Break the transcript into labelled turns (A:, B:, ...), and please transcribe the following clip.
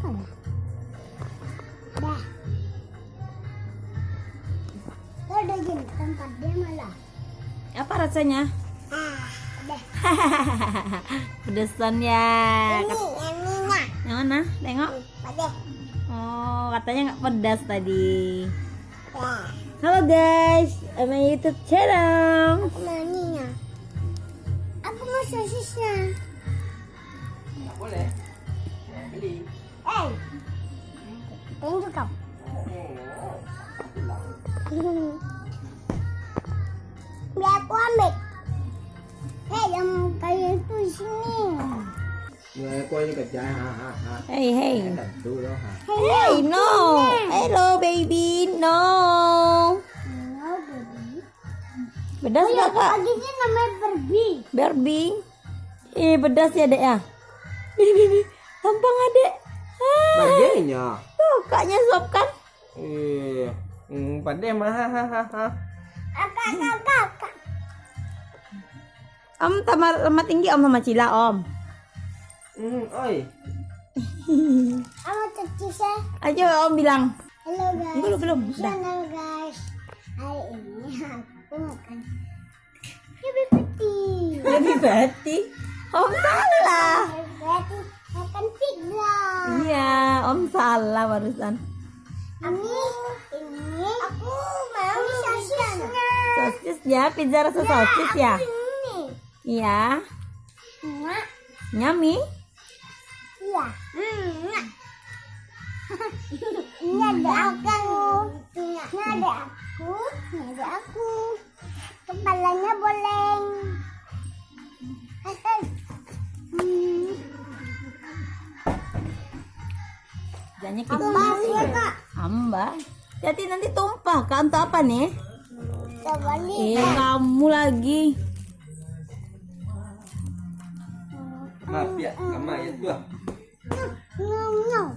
A: Dah. Lo udah gini tempat dia malah.
B: Apa rasanya?
A: Udah.
B: Pedesan ya.
A: Ini yang minyak.
B: Yang mana? Tengok.
A: Pada.
B: Oh, katanya nggak pedas tadi.
A: Ya.
B: Halo guys, my YouTube channel.
A: Aku mau minyak. Aku mau sosisnya.
C: Nggak boleh. Beli.
A: Tunjuk kau. Biar aku ambil. Yang kayak itu di sini.
C: Người quay như cà chai hả?
B: Hey hey.
C: Cái thành tôi đó hả?
B: Hey no. Hello baby no. Pedas nggak kak?
A: Ini namanya Barbie.
B: Barbie. Pedas ya dek ya. Ini tampang adek.
C: Bagiannya.
B: Tuh kaknya suap kan?
C: Iya. Pada mah hahaha.
A: Kakak.
B: Om sama tinggi om sama Cila om.
C: Oi.
A: Aku cuci saya.
B: Ayo om bilang.
A: Halo guys.
B: Belum. Dah.
A: Halo guys. Hari ini aku makan Happy Peti.
B: Lebih berarti. Om salah.
A: Berarti makan pizza.
B: Iya, om salah barusan.
A: Ini aku mau sosisnya.
B: Sosisnya, pizza rasa sosis ya?
A: Ini.
B: Iya.
A: Enggak.
B: Nyami.
A: Iya. Enggak. Ini ada aku. Ini ada aku. Ini ada aku. Kepalanya boleng.
B: Jangan
A: Ambas ya kak.
B: Ambas. Jadi nanti tumpah. Kak untuk apa nih?
A: Terbalik.
B: Kamu lagi.
C: Maaf ya, sama ya tuh.
A: Ngau.